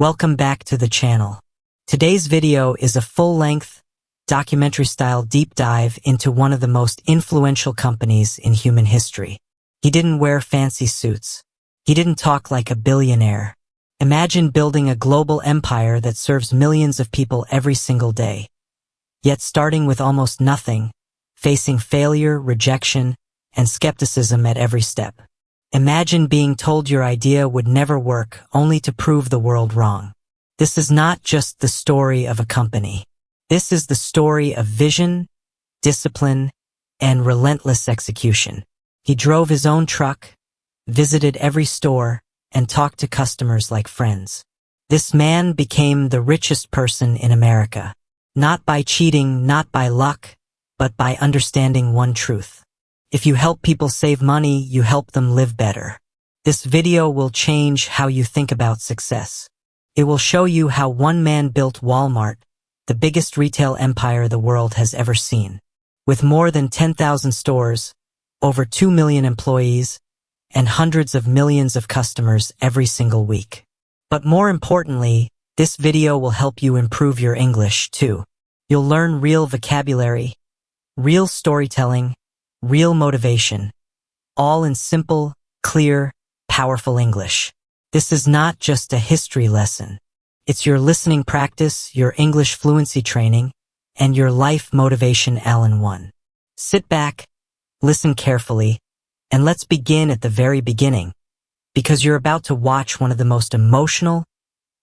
Welcome back to the channel. Today's video is a full-length, documentary-style deep dive into one of the most influential companies in human history. He didn't wear fancy suits. He didn't talk like a billionaire. Imagine building a global empire that serves millions of people every single day. Yet starting with almost nothing, facing failure, rejection, and skepticism at every step. Imagine being told your idea would never work, only to prove the world wrong. This is not just the story of a company. This is the story of vision, discipline, and relentless execution. He drove his own truck, visited every store, and talked to customers like friends. This man became the richest person in America. Not by cheating, not by luck, but by understanding one truth. If you help people save money, you help them live better. This video will change how you think about success. It will show you how one man built Walmart, the biggest retail empire the world has ever seen. With more than 10,000 stores, over 2 million employees, and hundreds of millions of customers every single week. But more importantly, this video will help you improve your English too. You'll learn real vocabulary, real storytelling, real motivation, all in simple, clear, powerful English. This is not just a history lesson. It's your listening practice, your English fluency training, and your life motivation all-in-one. Sit back, listen carefully, and let's begin at the very beginning, because you're about to watch one of the most emotional,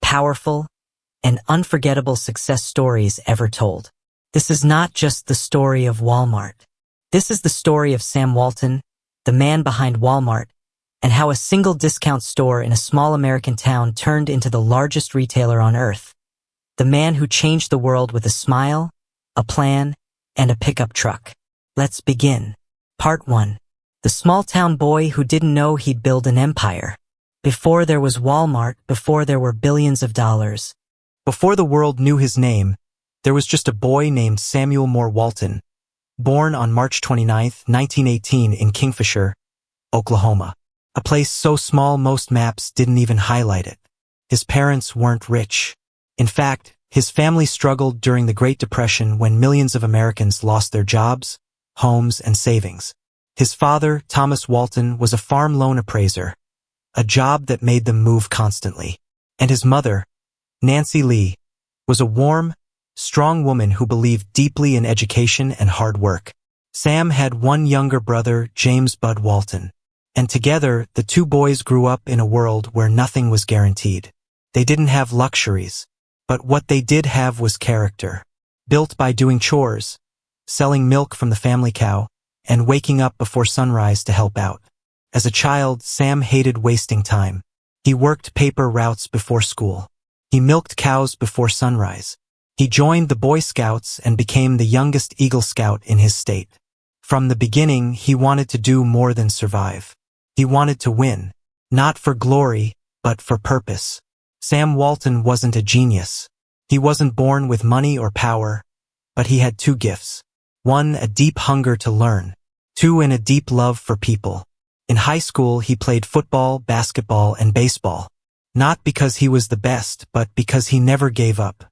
powerful, and unforgettable success stories ever told. This is not just the story of Walmart. This is the story of Sam Walton, the man behind Walmart, and how a single discount store in a small American town turned into the largest retailer on earth. The man who changed the world with a smile, a plan, and a pickup truck. Let's begin. Part 1. The small-town boy who didn't know he'd build an empire. Before there was Walmart, before there were billions of dollars. Before the world knew his name, there was just a boy named Samuel Moore Walton, born on March 29, 1918 in Kingfisher, Oklahoma. A place so small most maps didn't even highlight it. His parents weren't rich. In fact, his family struggled during the Great Depression when millions of Americans lost their jobs, homes, and savings. His father, Thomas Walton, was a farm loan appraiser, a job that made them move constantly. And his mother, Nancy Lee, was a warm, strong woman who believed deeply in education and hard work. Sam had one younger brother, James Bud Walton, and together the two boys grew up in a world where nothing was guaranteed. They didn't have luxuries, but what they did have was character, built by doing chores, selling milk from the family cow, and waking up before sunrise to help out. As a child, Sam hated wasting time. He worked paper routes before school. He milked cows before sunrise. He joined the Boy Scouts and became the youngest Eagle Scout in his state. From the beginning, he wanted to do more than survive. He wanted to win, not for glory, but for purpose. Sam Walton wasn't a genius. He wasn't born with money or power, but he had two gifts. One, a deep hunger to learn. Two, and a deep love for people. In high school, he played football, basketball, and baseball. Not because he was the best, but because he never gave up.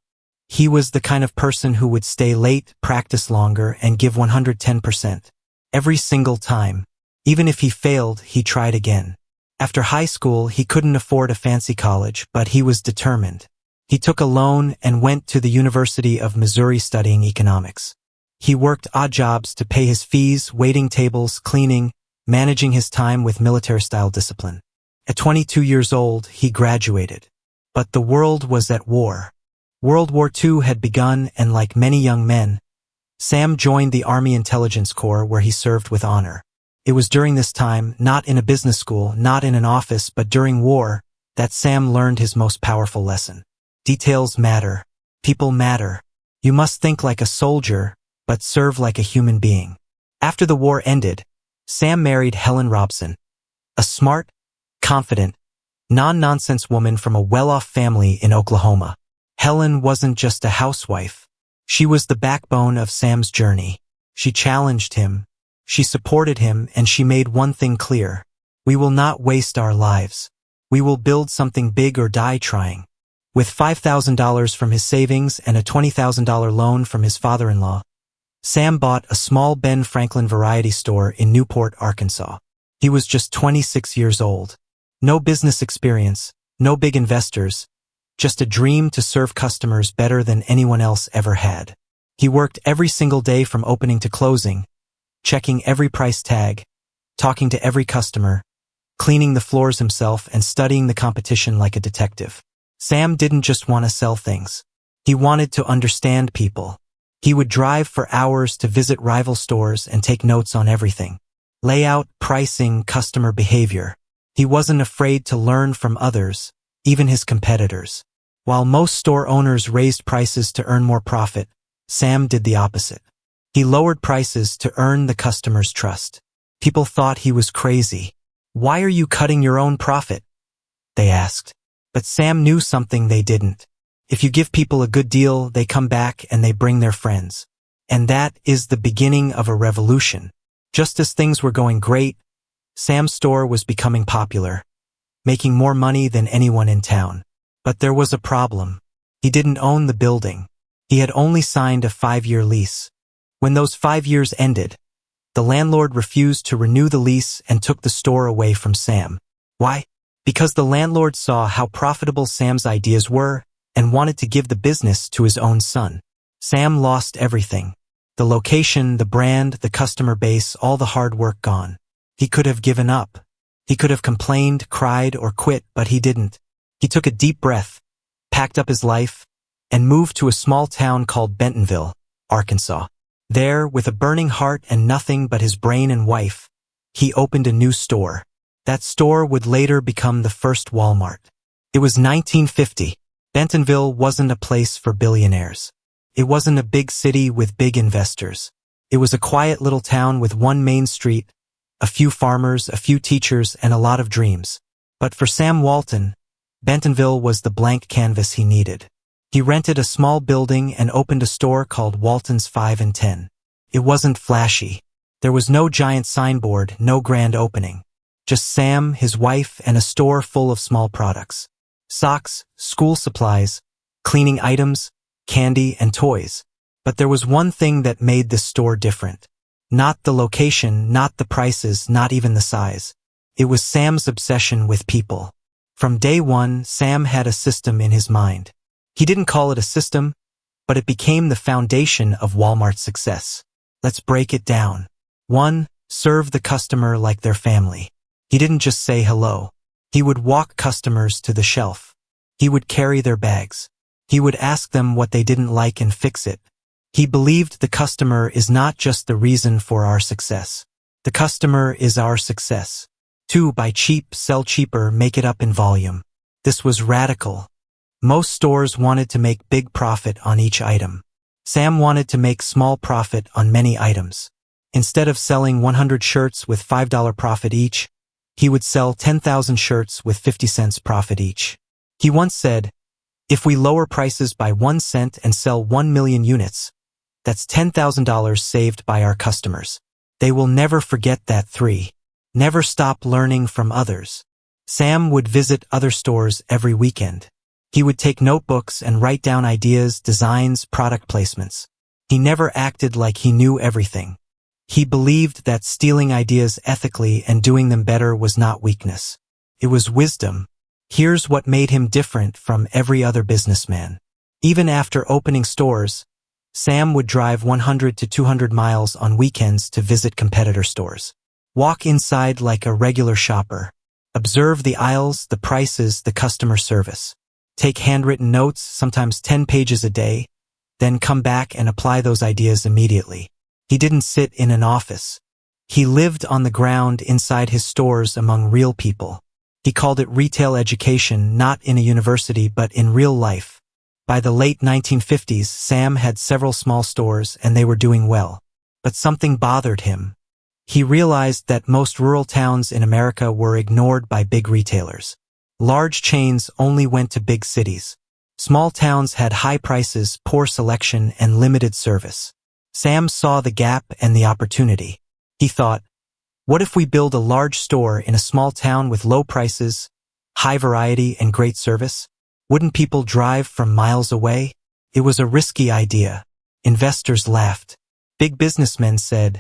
He was the kind of person who would stay late, practice longer, and give 110%. Every single time. Even if he failed, he tried again. After high school, he couldn't afford a fancy college, but he was determined. He took a loan and went to the University of Missouri studying economics. He worked odd jobs to pay his fees, waiting tables, cleaning, managing his time with military-style discipline. At 22 years old, he graduated. But the world was at war. World War II had begun, and like many young men, Sam joined the Army Intelligence Corps where he served with honor. It was during this time, not in a business school, not in an office, but during war, that Sam learned his most powerful lesson. Details matter. People matter. You must think like a soldier, but serve like a human being. After the war ended, Sam married Helen Robson, a smart, confident, non-nonsense woman from a well-off family in Oklahoma. Helen wasn't just a housewife. She was the backbone of Sam's journey. She challenged him, she supported him, and she made one thing clear. We will not waste our lives. We will build something big or die trying. With $5,000 from his savings and a $20,000 loan from his father-in-law, Sam bought a small Ben Franklin variety store in Newport, Arkansas. He was just 26 years old. No business experience, no big investors, just a dream to serve customers better than anyone else ever had. He worked every single day from opening to closing, checking every price tag, talking to every customer, cleaning the floors himself, and studying the competition like a detective. Sam didn't just want to sell things. He wanted to understand people. He would drive for hours to visit rival stores and take notes on everything. Layout, pricing, customer behavior. He wasn't afraid to learn from others, even his competitors. While most store owners raised prices to earn more profit, Sam did the opposite. He lowered prices to earn the customer's trust. People thought he was crazy. "Why are you cutting your own profit?" they asked. But Sam knew something they didn't. If you give people a good deal, they come back and they bring their friends. And that is the beginning of a revolution. Just as things were going great, Sam's store was becoming popular, making more money than anyone in town. But there was a problem. He didn't own the building. He had only signed a 5-year lease. When those 5 years ended, the landlord refused to renew the lease and took the store away from Sam. Why? Because the landlord saw how profitable Sam's ideas were and wanted to give the business to his own son. Sam lost everything. The location, the brand, the customer base, all the hard work gone. He could have given up. He could have complained, cried, or quit, but he didn't. He took a deep breath, packed up his life, and moved to a small town called Bentonville, Arkansas. There, with a burning heart and nothing but his brain and wife, he opened a new store. That store would later become the first Wal-Mart. It was 1950. Bentonville wasn't a place for billionaires. It wasn't a big city with big investors. It was a quiet little town with one main street, a few farmers, a few teachers, and a lot of dreams. But for Sam Walton, Bentonville was the blank canvas he needed. He rented a small building and opened a store called Walton's 5 and 10. It wasn't flashy. There was no giant signboard, no grand opening. Just Sam, his wife, and a store full of small products. Socks, school supplies, cleaning items, candy, and toys. But there was one thing that made this store different. Not the location, not the prices, not even the size. It was Sam's obsession with people. From day one, Sam had a system in his mind. He didn't call it a system, but it became the foundation of Walmart's success. Let's break it down. 1. Serve the customer like their family. He didn't just say hello. He would walk customers to the shelf. He would carry their bags. He would ask them what they didn't like and fix it. He believed the customer is not just the reason for our success. The customer is our success. 2. Buy cheap, sell cheaper, make it up in volume. This was radical. Most stores wanted to make big profit on each item. Sam wanted to make small profit on many items. Instead of selling 100 shirts with $5 profit each, he would sell 10,000 shirts with 50 cents profit each. He once said, "If we lower prices by 1 cent and sell 1 million units, that's $10,000 saved by our customers." They will never forget that. 3. Never stop learning from others. Sam would visit other stores every weekend. He would take notebooks and write down ideas, designs, product placements. He never acted like he knew everything. He believed that stealing ideas ethically and doing them better was not weakness. It was wisdom. Here's what made him different from every other businessman. Even after opening stores, Sam would drive 100 to 200 miles on weekends to visit competitor stores. Walk inside like a regular shopper. Observe the aisles, the prices, the customer service. Take handwritten notes, sometimes 10 pages a day, then come back and apply those ideas immediately. He didn't sit in an office. He lived on the ground inside his stores among real people. He called it retail education, not in a university but in real life. By the late 1950s, Sam had several small stores and they were doing well. But something bothered him. He realized that most rural towns in America were ignored by big retailers. Large chains only went to big cities. Small towns had high prices, poor selection, and limited service. Sam saw the gap and the opportunity. He thought, what if we build a large store in a small town with low prices, high variety, and great service? Wouldn't people drive from miles away? It was a risky idea. Investors laughed. Big businessmen said,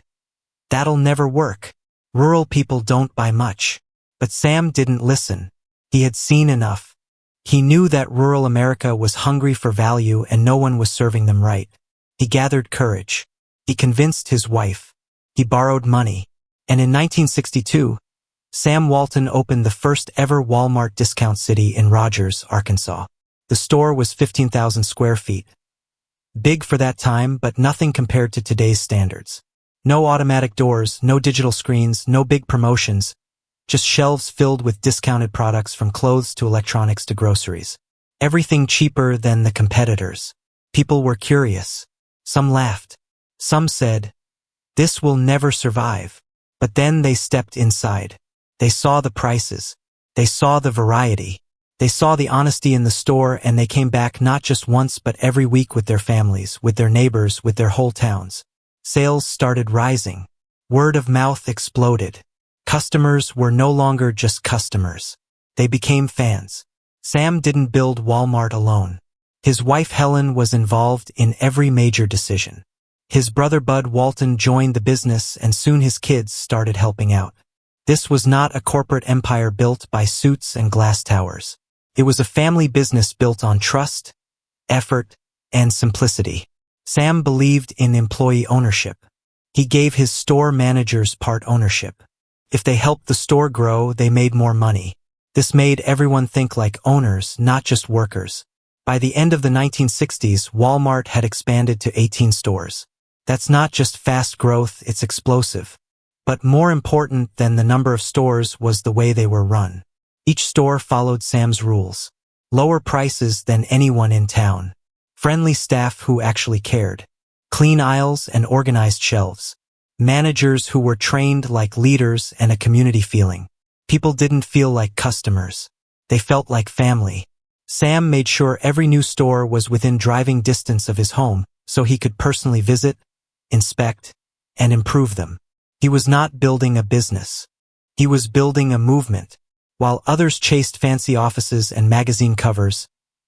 "That'll never work. Rural people don't buy much." But Sam didn't listen. He had seen enough. He knew that rural America was hungry for value and no one was serving them right. He gathered courage. He convinced his wife. He borrowed money. And in 1962, Sam Walton opened the first ever Walmart discount city in Rogers, Arkansas. The store was 15,000 square feet. Big for that time, but nothing compared to today's standards. No automatic doors, no digital screens, no big promotions, just shelves filled with discounted products from clothes to electronics to groceries. Everything cheaper than the competitors. People were curious. Some laughed. Some said, "This will never survive." But then they stepped inside. They saw the prices. They saw the variety. They saw the honesty in the store, and they came back not just once but every week with their families, with their neighbors, with their whole towns. Sales started rising. Word of mouth exploded. Customers were no longer just customers. They became fans. Sam didn't build Walmart alone. His wife Helen was involved in every major decision. His brother Bud Walton joined the business, and soon his kids started helping out. This was not a corporate empire built by suits and glass towers. It was a family business built on trust, effort, and simplicity. Sam believed in employee ownership. He gave his store managers part ownership. If they helped the store grow, they made more money. This made everyone think like owners, not just workers. By the end of the 1960s, Walmart had expanded to 18 stores. That's not just fast growth, it's explosive. But more important than the number of stores was the way they were run. Each store followed Sam's rules. Lower prices than anyone in town. Friendly staff who actually cared. Clean aisles and organized shelves. Managers who were trained like leaders, and a community feeling. People didn't feel like customers. They felt like family. Sam made sure every new store was within driving distance of his home, so he could personally visit, inspect, and improve them. He was not building a business. He was building a movement. While others chased fancy offices and magazine covers,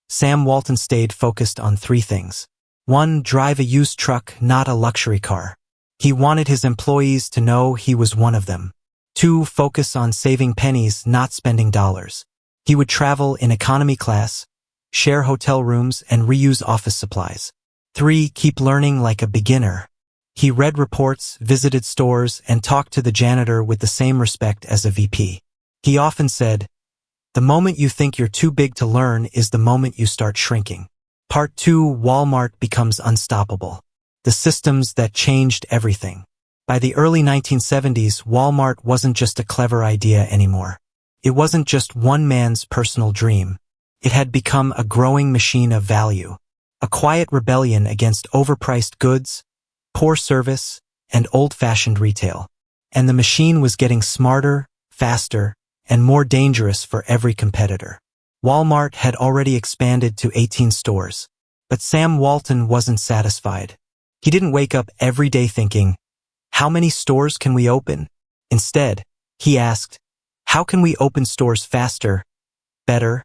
Sam Walton stayed focused on three things. 1. Drive a used truck, not a luxury car. He wanted his employees to know he was one of them. 2. Focus on saving pennies, not spending dollars. He would travel in economy class, share hotel rooms, and reuse office supplies. 3. Keep learning like a beginner. He read reports, visited stores, and talked to the janitor with the same respect as a VP. He often said, "The moment you think you're too big to learn is the moment you start shrinking." Part 2. Walmart becomes unstoppable. The systems that changed everything. By the early 1970s, Walmart wasn't just a clever idea anymore. It wasn't just one man's personal dream. It had become a growing machine of value. A quiet rebellion against overpriced goods, poor service, and old-fashioned retail. And the machine was getting smarter, faster, and more dangerous for every competitor. Walmart had already expanded to 18 stores. But Sam Walton wasn't satisfied. He didn't wake up every day thinking, "How many stores can we open?" Instead, he asked, "How can we open stores faster, better,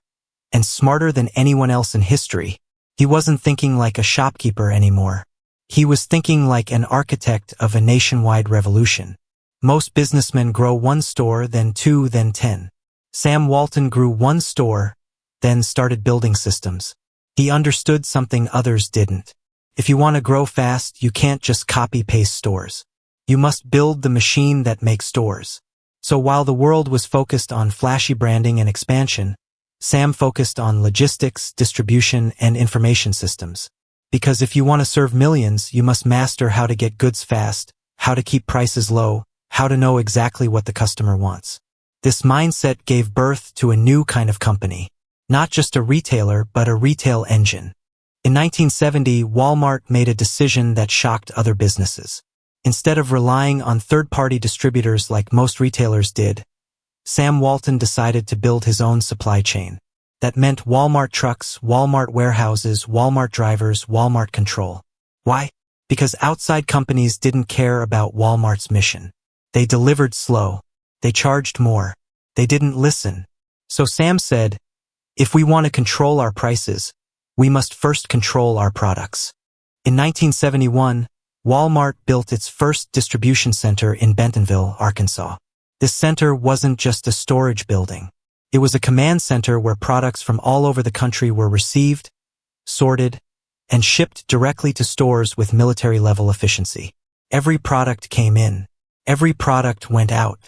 and smarter than anyone else in history?" He wasn't thinking like a shopkeeper anymore. He was thinking like an architect of a nationwide revolution. Most businessmen grow one store, then two, then 10. Sam Walton grew one store, then started building systems. He understood something others didn't. If you want to grow fast, you can't just copy-paste stores. You must build the machine that makes stores. So while the world was focused on flashy branding and expansion, Sam focused on logistics, distribution, and information systems. Because if you want to serve millions, you must master how to get goods fast, how to keep prices low, how to know exactly what the customer wants. This mindset gave birth to a new kind of company. Not just a retailer, but a retail engine. In 1970, Walmart made a decision that shocked other businesses. Instead of relying on third-party distributors like most retailers did, Sam Walton decided to build his own supply chain. That meant Walmart trucks, Walmart warehouses, Walmart drivers, Walmart control. Why? Because outside companies didn't care about Walmart's mission. They delivered slow. They charged more. They didn't listen. So Sam said, If we want to control our prices, we must first control our products. In 1971, Wal-Mart built its first distribution center in Bentonville, Arkansas. This center wasn't just a storage building. It was a command center where products from all over the country were received, sorted, and shipped directly to stores with military-level efficiency. Every product came in. Every product went out.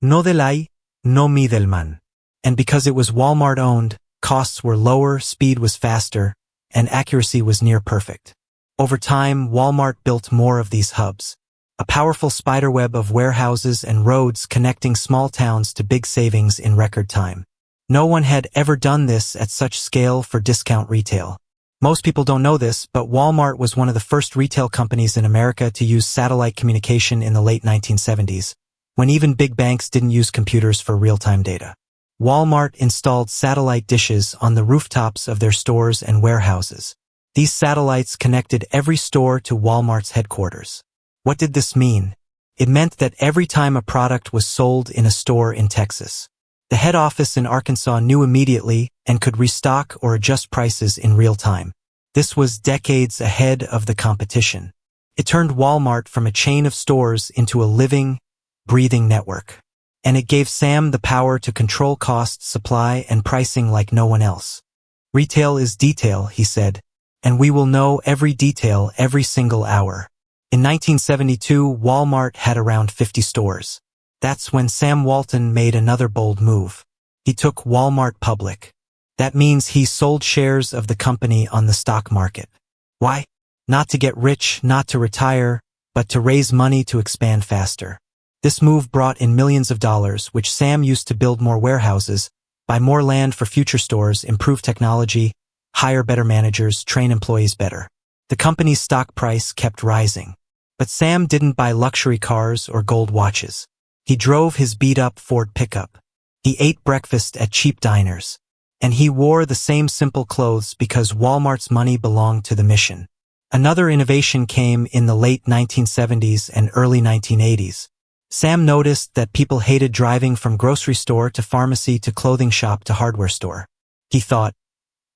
No del hay, no mi del man. And because it was Walmart-owned, costs were lower, speed was faster, and accuracy was near perfect. Over time, Walmart built more of these hubs. A powerful spiderweb of warehouses and roads connecting small towns to big savings in record time. No one had ever done this at such scale for discount retail. Most people don't know this, but Walmart was one of the first retail companies in America to use satellite communication in the late 1970s, when even big banks didn't use computers for real-time data. Walmart installed satellite dishes on the rooftops of their stores and warehouses. These satellites connected every store to Walmart's headquarters. What did this mean? It meant that every time a product was sold in a store in Texas, the head office in Arkansas knew immediately and could restock or adjust prices in real time. This was decades ahead of the competition. It turned Walmart from a chain of stores into a living, breathing network. And it gave Sam the power to control cost, supply, and pricing like no one else. Retail is detail, he said, and we will know every detail every single hour. In 1972, Walmart had around 50 stores. That's when Sam Walton made another bold move. He took Walmart public. That means he sold shares of the company on the stock market. Why? Not to get rich, not to retire, but to raise money to expand faster. This move brought in millions of dollars, which Sam used to build more warehouses, buy more land for future stores, improve technology, hire better managers, train employees better. The company's stock price kept rising. But Sam didn't buy luxury cars or gold watches. He drove his beat-up Ford pickup. He ate breakfast at cheap diners. And he wore the same simple clothes because Walmart's money belonged to the mission. Another innovation came in the late 1970s and early 1980s. Sam noticed that people hated driving from grocery store to pharmacy to clothing shop to hardware store. He thought,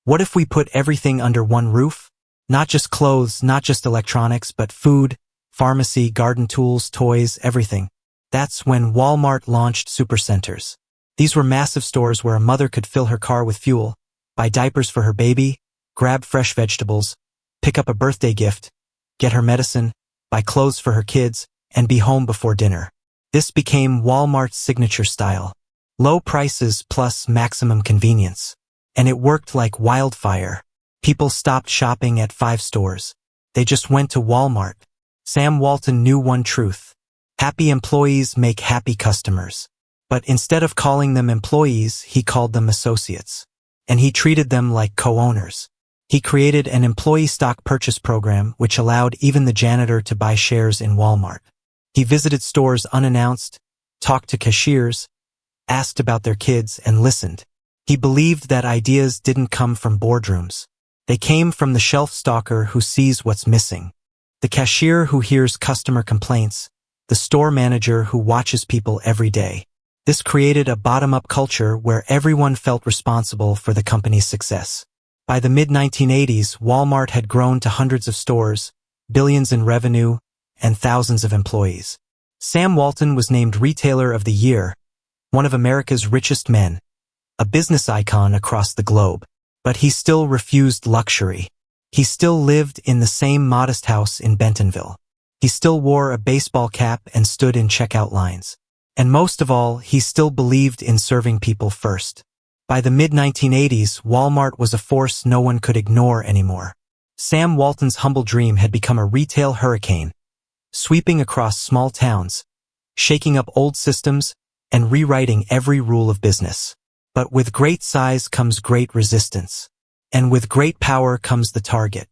what if we put everything under one roof? Not just clothes, not just electronics, but food, pharmacy, garden tools, toys, everything. That's when Walmart launched supercenters. These were massive stores where a mother could fill her car with fuel, buy diapers for her baby, grab fresh vegetables, pick up a birthday gift, get her medicine, buy clothes for her kids, and be home before dinner. This became Walmart's signature style. Low prices plus maximum convenience. And it worked like wildfire. People stopped shopping at 5 stores. They just went to Walmart. Sam Walton knew one truth. Happy employees make happy customers. But instead of calling them employees, he called them associates. And he treated them like co-owners. He created an employee stock purchase program which allowed even the janitor to buy shares in Walmart. He visited stores unannounced, talked to cashiers, asked about their kids, and listened. He believed that ideas didn't come from boardrooms. They came from the shelf stalker who sees what's missing, the cashier who hears customer complaints, the store manager who watches people every day. This created a bottom-up culture where everyone felt responsible for the company's success. By the mid-1980s, Walmart had grown to hundreds of stores, billions in revenue, and thousands of employees. Sam Walton was named Retailer of the Year, one of America's richest men, a business icon across the globe. But he still refused luxury. He still lived in the same modest house in Bentonville. He still wore a baseball cap and stood in checkout lines. And most of all, he still believed in serving people first. By the mid-1980s, Walmart was a force no one could ignore anymore. Sam Walton's humble dream had become a retail hurricane, sweeping across small towns, shaking up old systems, and rewriting every rule of business. But with great size comes great resistance. And with great power comes the target.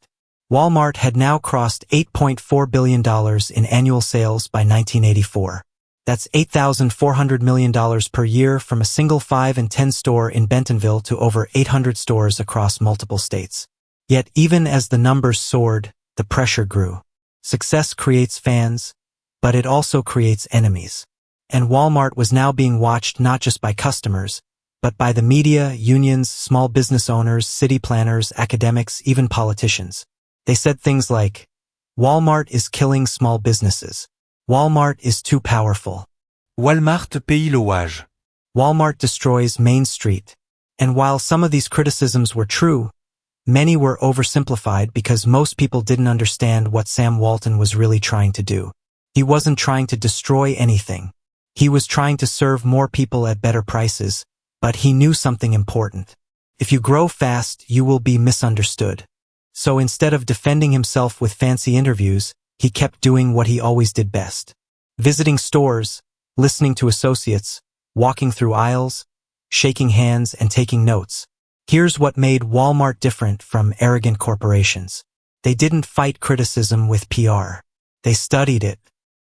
Walmart had now crossed $8.4 billion in annual sales by 1984. That's $8,400 million per year from a single 5 and 10 store in Bentonville to over 800 stores across multiple states. Yet even as the numbers soared, the pressure grew. Success creates fans, but it also creates enemies. And Walmart was now being watched not just by customers, but by the media, unions, small business owners, city planners, academics, even politicians. They said things like, Walmart is killing small businesses. Walmart is too powerful. Wal-mart paye l'ouage. Walmart destroys Main Street. And while some of these criticisms were true, many were oversimplified because most people didn't understand what Sam Walton was really trying to do. He wasn't trying to destroy anything. He was trying to serve more people at better prices, but he knew something important. If you grow fast, you will be misunderstood. So instead of defending himself with fancy interviews, he kept doing what he always did best. Visiting stores, listening to associates, walking through aisles, shaking hands and taking notes. Here's what made Walmart different from arrogant corporations. They didn't fight criticism with PR. They studied it.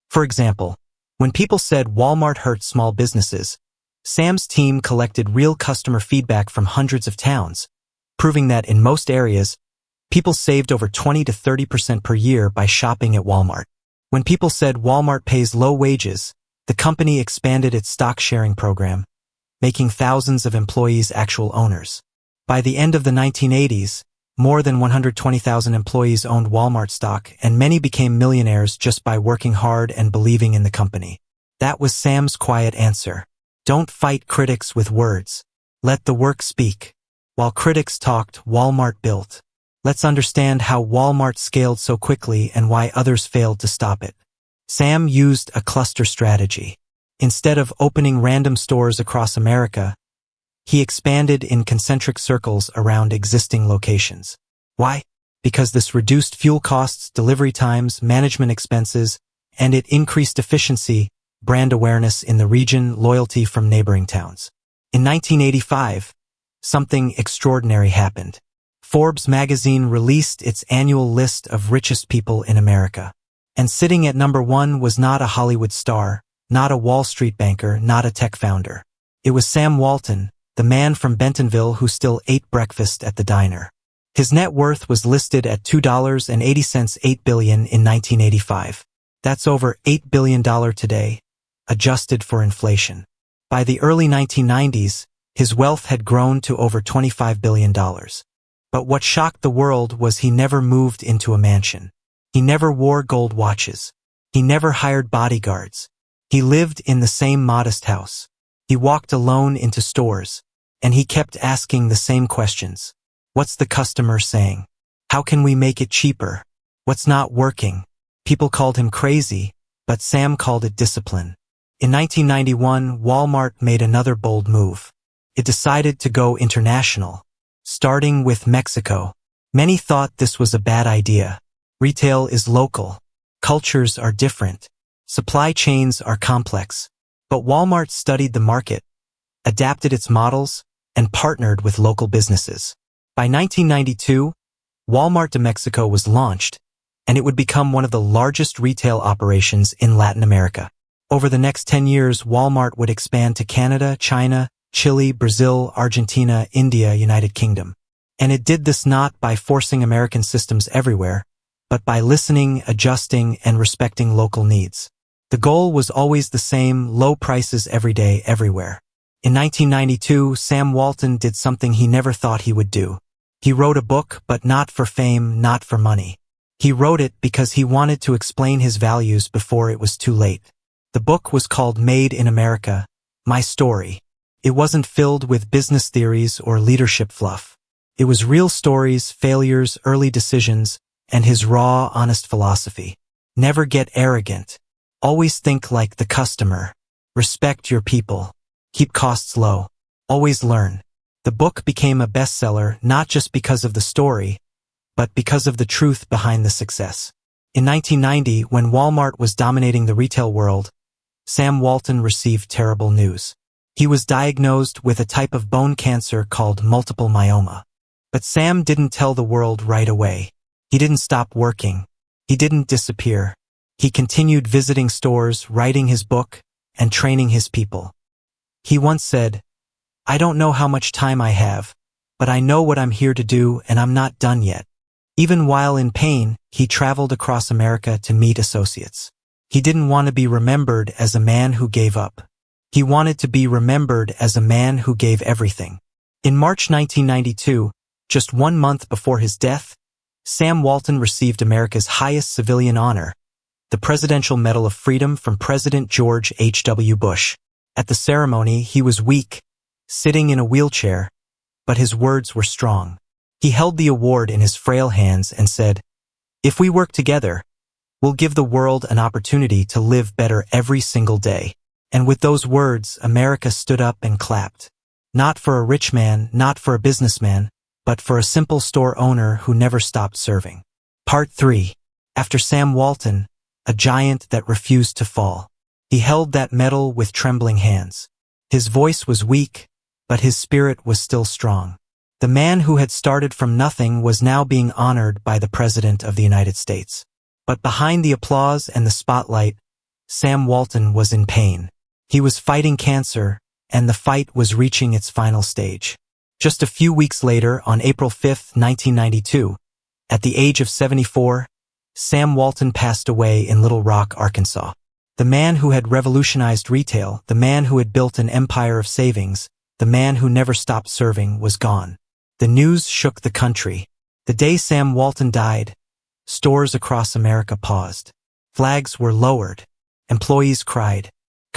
For example, when people said Walmart hurts small businesses, Sam's team collected real customer feedback from hundreds of towns, proving that in most areas, people saved over 20 to 30% per year by shopping at Walmart. When people said Walmart pays low wages, the company expanded its stock-sharing program, making thousands of employees actual owners. By the end of the 1980s, more than 120,000 employees owned Walmart stock, and many became millionaires just by working hard and believing in the company. That was Sam's quiet answer. Don't fight critics with words. Let the work speak. While critics talked, Walmart built. Let's understand how Walmart scaled so quickly and why others failed to stop it. Sam used a cluster strategy. Instead of opening random stores across America, he expanded in concentric circles around existing locations. Why? Because this reduced fuel costs, delivery times, management expenses, and it increased efficiency, brand awareness in the region, loyalty from neighboring towns. In 1985, something extraordinary happened. Forbes magazine released its annual list of richest people in America. And sitting at number 1 was not a Hollywood star, not a Wall Street banker, not a tech founder. It was Sam Walton, the man from Bentonville who still ate breakfast at the diner. His net worth was listed at $2.80, $8 billion in 1985. That's over $8 billion today, adjusted for inflation. By the early 1990s, his wealth had grown to over $25 billion. But what shocked the world was he never moved into a mansion. He never wore gold watches. He never hired bodyguards. He lived in the same modest house. He walked alone into stores, and he kept asking the same questions. What's the customer saying? How can we make it cheaper? What's not working? People called him crazy, but Sam called it discipline. In 1991, Walmart made another bold move. It decided to go international, starting with Mexico. Many thought this was a bad idea. Retail is local. Cultures are different. Supply chains are complex. But Walmart studied the market, adapted its models, and partnered with local businesses. By 1992, Walmart de Mexico was launched, and it would become one of the largest retail operations in Latin America. Over the next 10 years, Walmart would expand to Canada, China, Chile, Brazil, Argentina, India, United Kingdom. And it did this not by forcing American systems everywhere, but by listening, adjusting, and respecting local needs. The goal was always the same: low prices every day, everywhere. In 1992, Sam Walton did something he never thought he would do. He wrote a book, but not for fame, not for money. He wrote it because he wanted to explain his values before it was too late. The book was called Made in America, My Story. It wasn't filled with business theories or leadership fluff. It was real stories, failures, early decisions, and his raw, honest philosophy. Never get arrogant. Always think like the customer. Respect your people. Keep costs low. Always learn. The book became a bestseller not just because of the story, but because of the truth behind the success. In 1990, when Walmart was dominating the retail world, Sam Walton received terrible news. He was diagnosed with a type of bone cancer called multiple myeloma. But Sam didn't tell the world right away. He didn't stop working. He didn't disappear. He continued visiting stores, writing his book, and training his people. He once said, "I don't know how much time I have, but I know what I'm here to do, and I'm not done yet." Even while in pain, he traveled across America to meet associates. He didn't want to be remembered as a man who gave up. He wanted to be remembered as a man who gave everything. In March 1992, just 1 month before his death, Sam Walton received America's highest civilian honor, the Presidential Medal of Freedom from President George H.W. Bush. At the ceremony, he was weak, sitting in a wheelchair, but his words were strong. He held the award in his frail hands and said, "If we work together, we'll give the world an opportunity to live better every single day." And with those words, America stood up and clapped. Not for a rich man, not for a businessman, but for a simple store owner who never stopped serving. Part 3. After Sam Walton, a giant that refused to fall. He held that medal with trembling hands. His voice was weak, but his spirit was still strong. The man who had started from nothing was now being honored by the President of the United States. But behind the applause and the spotlight, Sam Walton was in pain. He was fighting cancer, and the fight was reaching its final stage. Just a few weeks later, on April 5, 1992, at the age of 74, Sam Walton passed away in Little Rock, Arkansas. The man who had revolutionized retail, the man who had built an empire of savings, the man who never stopped serving was gone. The news shook the country. The day Sam Walton died, stores across America paused. Flags were lowered. Employees cried.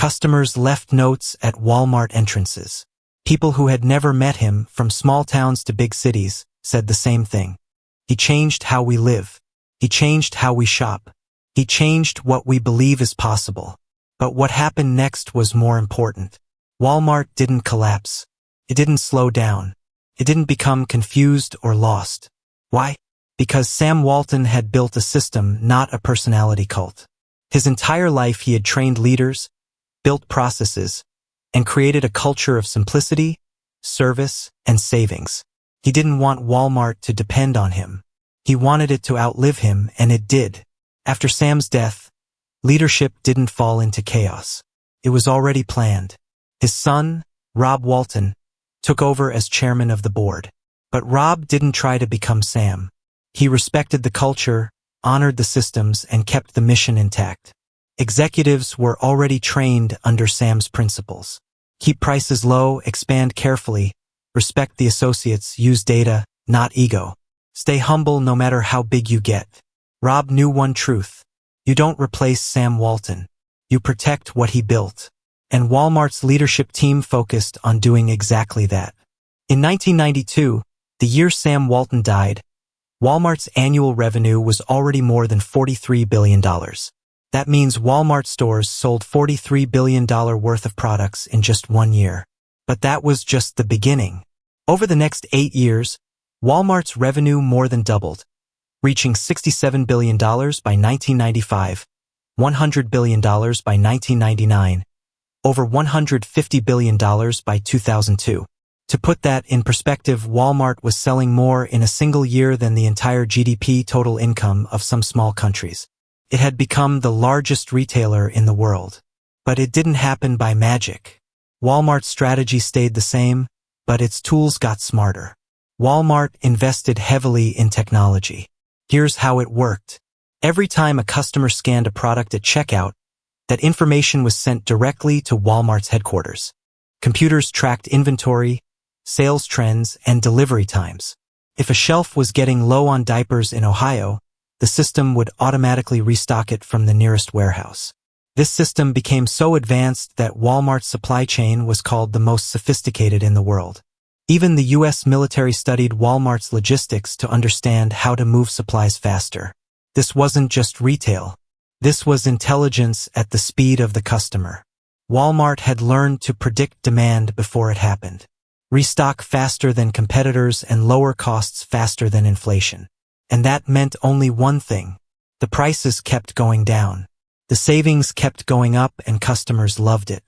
Customers left notes at Wal-Mart entrances. People who had never met him, from small towns to big cities, said the same thing. He changed how we live. He changed how we shop. He changed what we believe is possible. But what happened next was more important. Wal-Mart didn't collapse. It didn't slow down. It didn't become confused or lost. Why? Because Sam Walton had built a system, not a personality cult. His entire life he had trained leaders, built processes, and created a culture of simplicity, service, and savings. He didn't want Wal-Mart to depend on him. He wanted it to outlive him, and it did. After Sam's death, leadership didn't fall into chaos. It was already planned. His son, Rob Walton, took over as chairman of the board. But Rob didn't try to become Sam. He respected the culture, honored the systems, and kept the mission intact. Executives were already trained under Sam's principles. Keep prices low, expand carefully, respect the associates, use data, not ego. Stay humble no matter how big you get. Rob knew one truth. You don't replace Sam Walton. You protect what he built. And Walmart's leadership team focused on doing exactly that. In 1992, the year Sam Walton died, Walmart's annual revenue was already more than $43 billion. That means Walmart stores sold $43 billion worth of products in just 1 year. But that was just the beginning. Over the next 8 years, Walmart's revenue more than doubled, reaching $67 billion by 1995, $100 billion by 1999, over $150 billion by 2002. To put that in perspective, Walmart was selling more in a single year than the entire GDP total income of some small countries. It had become the largest retailer in the world. But it didn't happen by magic. Walmart's strategy stayed the same, but its tools got smarter. Walmart invested heavily in technology. Here's how it worked. Every time a customer scanned a product at checkout, that information was sent directly to Walmart's headquarters. Computers tracked inventory, sales trends, and delivery times. If a shelf was getting low on diapers in Ohio, the system would automatically restock it from the nearest warehouse. This system became so advanced that Walmart's supply chain was called the most sophisticated in the world. Even the U.S. military studied Walmart's logistics to understand how to move supplies faster. This wasn't just retail. This was intelligence at the speed of the customer. Walmart had learned to predict demand before it happened. Restock faster than competitors and lower costs faster than inflation. And that meant only one thing. The prices kept going down. The savings kept going up and customers loved it.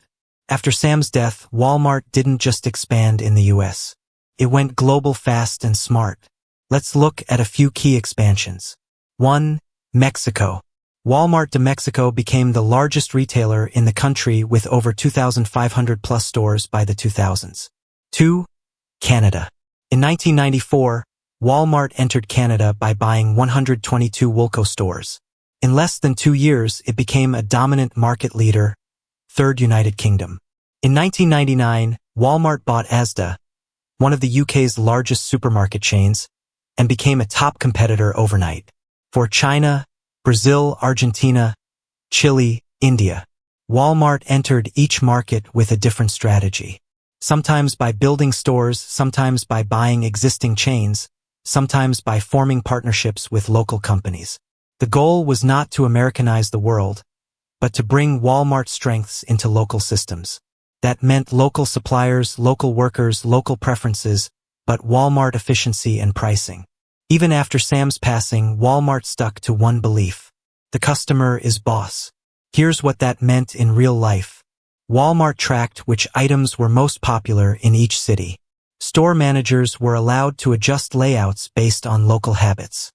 After Sam's death, Walmart didn't just expand in the U.S. It went global fast and smart. Let's look at a few key expansions. 1. Mexico. Walmart de Mexico became the largest retailer in the country with over 2,500 plus stores by the 2000s. 2. Canada. In 1994, Walmart entered Canada by buying 122 Woolco stores. In less than 2 years, it became a dominant market leader. 3rd United Kingdom. In 1999, Walmart bought Asda, one of the UK's largest supermarket chains, and became a top competitor overnight. For China, Brazil, Argentina, Chile, India, Walmart entered each market with a different strategy. Sometimes by building stores, sometimes by buying existing chains, sometimes by forming partnerships with local companies. The goal was not to Americanize the world, but to bring Walmart strengths into local systems. That meant local suppliers, local workers, local preferences, but Walmart efficiency and pricing. Even after Sam's passing, Walmart stuck to one belief: the customer is boss. Here's what that meant in real life. Walmart tracked which items were most popular in each city. Store managers were allowed to adjust layouts based on local habits.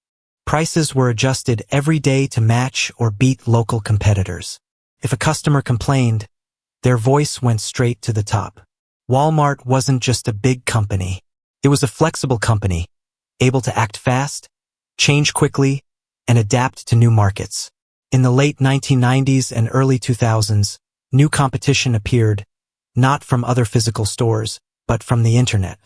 Prices were adjusted every day to match or beat local competitors. If a customer complained, their voice went straight to the top. Walmart wasn't just a big company. It was a flexible company, able to act fast, change quickly, and adapt to new markets. In the late 1990s and early 2000s, new competition appeared, not from other physical stores, but from the internet.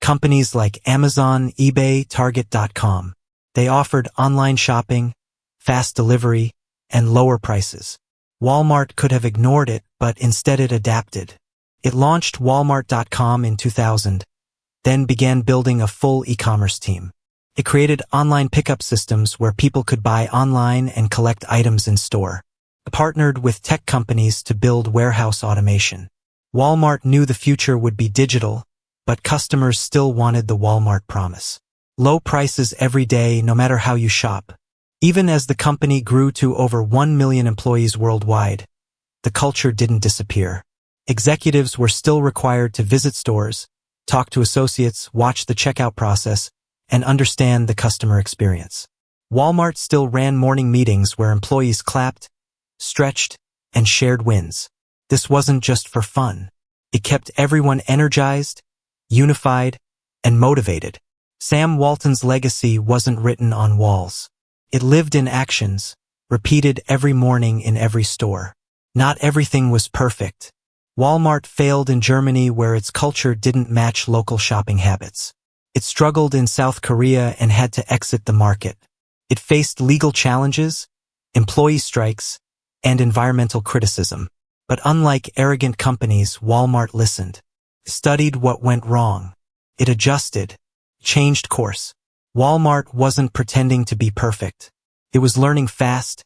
Companies like Amazon, eBay, Target.com. They offered online shopping, fast delivery, and lower prices. Walmart could have ignored it, but instead it adapted. It launched Walmart.com in 2000, then began building a full e-commerce team. It created online pickup systems where people could buy online and collect items in store. It partnered with tech companies to build warehouse automation. Walmart knew the future would be digital, but customers still wanted the Walmart promise. Low prices every day, no matter how you shop. Even as the company grew to over 1 million employees worldwide, the culture didn't disappear. Executives were still required to visit stores, talk to associates, watch the checkout process, and understand the customer experience. Walmart still ran morning meetings where employees clapped, stretched, and shared wins. This wasn't just for fun. It kept everyone energized, unified, and motivated. Sam Walton's legacy wasn't written on walls. It lived in actions, repeated every morning in every store. Not everything was perfect. Walmart failed in Germany where its culture didn't match local shopping habits. It struggled in South Korea and had to exit the market. It faced legal challenges, employee strikes, and environmental criticism. But unlike arrogant companies, Walmart listened, studied what went wrong. It adjusted, changed course. Walmart wasn't pretending to be perfect. It was learning fast,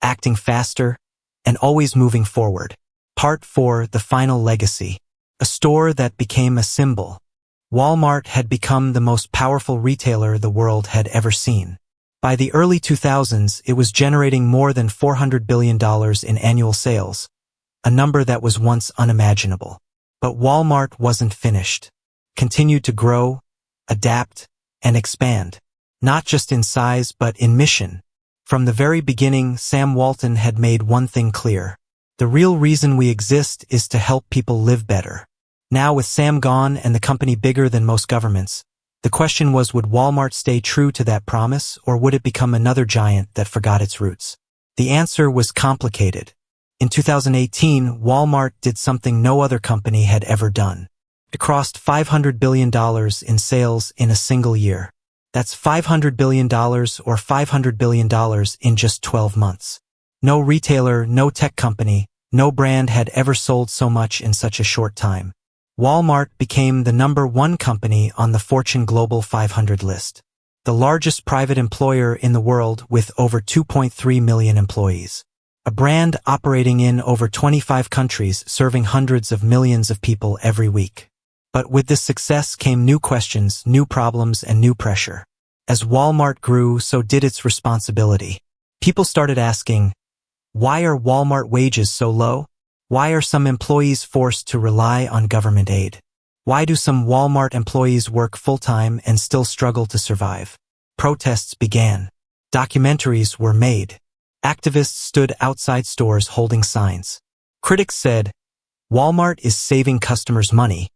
acting faster, and always moving forward. Part 4: The Final Legacy. A store that became a symbol. Walmart had become the most powerful retailer the world had ever seen. By the early 2000s, it was generating more than $400 billion in annual sales, a number that was once unimaginable. But Walmart wasn't finished. Continued to grow, adapt, and expand. Not just in size, but in mission. From the very beginning, Sam Walton had made one thing clear. The real reason we exist is to help people live better. Now with Sam gone and the company bigger than most governments, the question was, would Walmart stay true to that promise, or would it become another giant that forgot its roots? The answer was complicated. In 2018, Walmart did something no other company had ever done. It crossed $500 billion in sales in a single year. That's $500 billion or $500 billion in just 12 months. No retailer, no tech company, no brand had ever sold so much in such a short time. Walmart became the #1 company on the Fortune Global 500 list. The largest private employer in the world with over 2.3 million employees. A brand operating in over 25 countries, serving hundreds of millions of people every week. But with this success came new questions, new problems, and new pressure. As Walmart grew, so did its responsibility. People started asking, why are Walmart wages so low? Why are some employees forced to rely on government aid? Why do some Walmart employees work full-time and still struggle to survive? Protests began. Documentaries were made. Activists stood outside stores holding signs. Critics said, Walmart is saving customers money,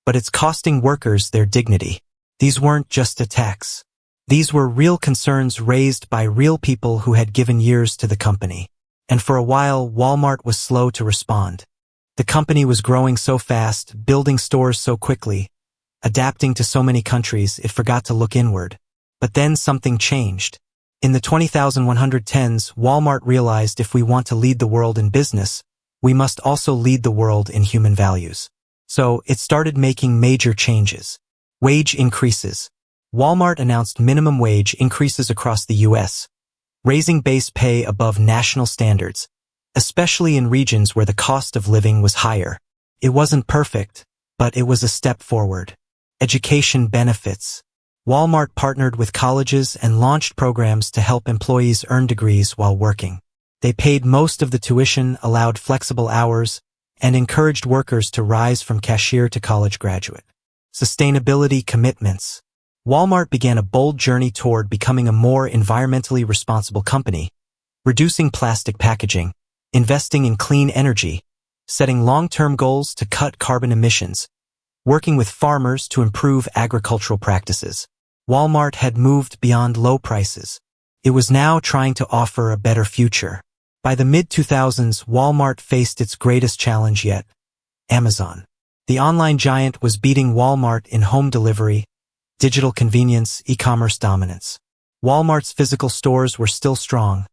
but it's costing workers their dignity. These weren't just attacks. These were real concerns raised by real people who had given years to the company. And for a while, Walmart was slow to respond. The company was growing so fast, building stores so quickly, adapting to so many countries, it forgot to look inward. But then something changed. In the 2010s, Walmart realized if we want to lead the world in business, we must also lead the world in human values. So it started making major changes. Wage increases. Walmart announced minimum wage increases across the U.S., raising base pay above national standards, especially in regions where the cost of living was higher. It wasn't perfect, but it was a step forward. Education benefits. Walmart partnered with colleges and launched programs to help employees earn degrees while working. They paid most of the tuition, allowed flexible hours, and encouraged workers to rise from cashier to college graduate. Sustainability commitments. Walmart began a bold journey toward becoming a more environmentally responsible company, reducing plastic packaging, investing in clean energy, setting long-term goals to cut carbon emissions, working with farmers to improve agricultural practices. Walmart had moved beyond low prices. It was now trying to offer a better future. By the mid-2000s, Walmart faced its greatest challenge yet: Amazon. The online giant was beating Walmart in home delivery, digital convenience, e-commerce dominance. Walmart's physical stores were still strong,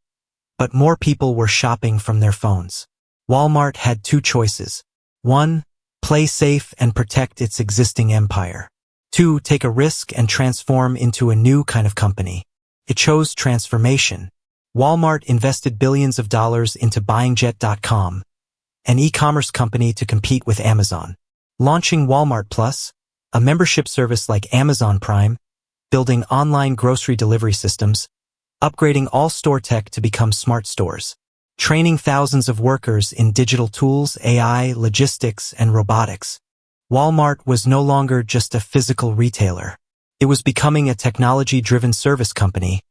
but more people were shopping from their phones. Walmart had two choices. 1. Play safe and protect its existing empire. 2. Take a risk and transform into a new kind of company. It chose transformation. Walmart invested billions of dollars into buying Jet.com, an e-commerce company to compete with Amazon. Launching Walmart Plus, a membership service like Amazon Prime, building online grocery delivery systems, upgrading all store tech to become smart stores, training thousands of workers in digital tools, AI, logistics, and robotics. Walmart was no longer just a physical retailer. It was becoming a technology-driven service company,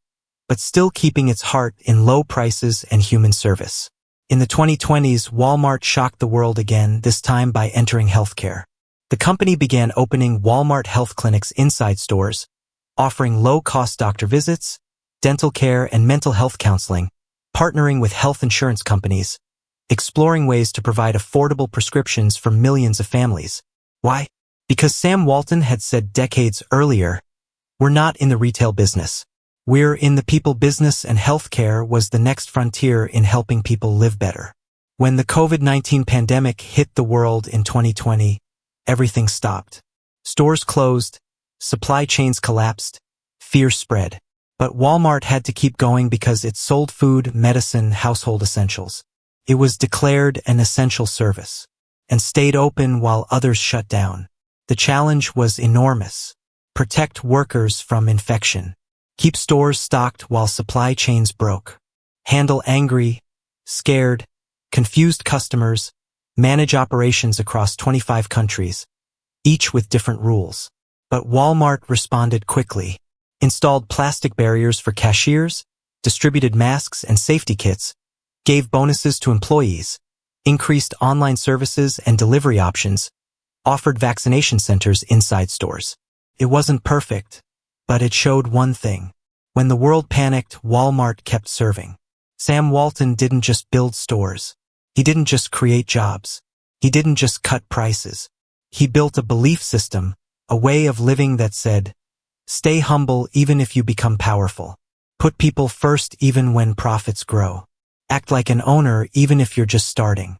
but still keeping its heart in low prices and human service. In the 2020s, Walmart shocked the world again, this time by entering healthcare. The company began opening Walmart health clinics inside stores, offering low-cost doctor visits, dental care, and mental health counseling, partnering with health insurance companies, exploring ways to provide affordable prescriptions for millions of families. Why? Because Sam Walton had said decades earlier, "We're not in the retail business. We're in the people business," and healthcare was the next frontier in helping people live better. When the COVID-19 pandemic hit the world in 2020, everything stopped. Stores closed, supply chains collapsed, fear spread. But Walmart had to keep going because it sold food, medicine, household essentials. It was declared an essential service and stayed open while others shut down. The challenge was enormous. Protect workers from infection. Keep stores stocked while supply chains broke. Handle angry, scared, confused customers. Manage operations across 25 countries, each with different rules. But Walmart responded quickly. Installed plastic barriers for cashiers, distributed masks and safety kits, gave bonuses to employees, increased online services and delivery options, offered vaccination centers inside stores. It wasn't perfect, but it showed one thing. When the world panicked, Walmart kept serving. Sam Walton didn't just build stores. He didn't just create jobs. He didn't just cut prices. He built a belief system, a way of living that said, stay humble even if you become powerful. Put people first even when profits grow. Act like an owner even if you're just starting.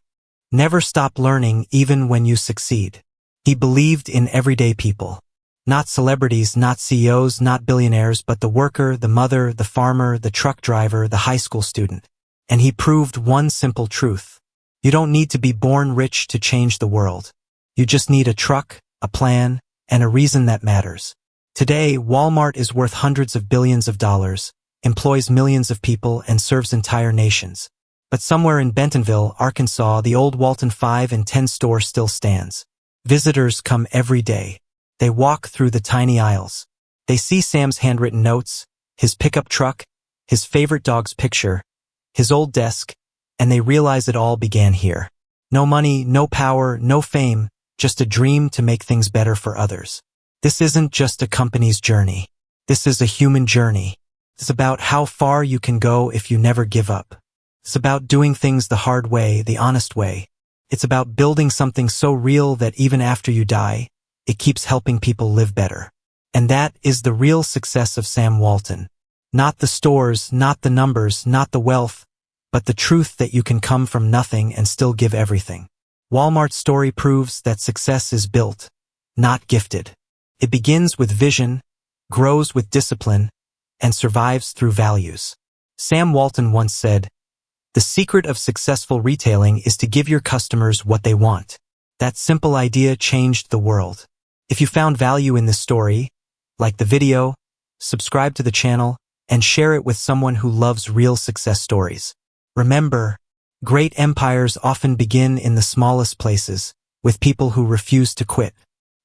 Never stop learning even when you succeed. He believed in everyday people. Not celebrities, not CEOs, not billionaires, but the worker, the mother, the farmer, the truck driver, the high school student. And he proved one simple truth. You don't need to be born rich to change the world. You just need a truck, a plan, and a reason that matters. Today, Walmart is worth hundreds of billions of dollars, employs millions of people, and serves entire nations. But somewhere in Bentonville, Arkansas, the old Walton 5 and 10 store still stands. Visitors come every day. They walk through the tiny aisles. They see Sam's handwritten notes, his pickup truck, his favorite dog's picture, his old desk, and they realize it all began here. No money, no power, no fame, just a dream to make things better for others. This isn't just a company's journey. This is a human journey. It's about how far you can go if you never give up. It's about doing things the hard way, the honest way, It's about building something so real that even after you die, it keeps helping people live better. And that is the real success of Sam Walton. Not the stores, not the numbers, not the wealth, but the truth that you can come from nothing and still give everything. Walmart's story proves that success is built, not gifted. It begins with vision, grows with discipline, and survives through values. Sam Walton once said, "The secret of successful retailing is to give your customers what they want." That simple idea changed the world. If you found value in this story, like the video, subscribe to the channel, and share it with someone who loves real success stories. Remember, great empires often begin in the smallest places, with people who refuse to quit.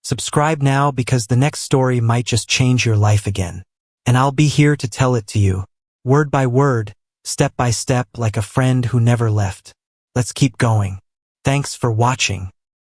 Subscribe now because the next story might just change your life again. And I'll be here to tell it to you, word by word, step by step, like a friend who never left. Let's keep going. Thanks for watching.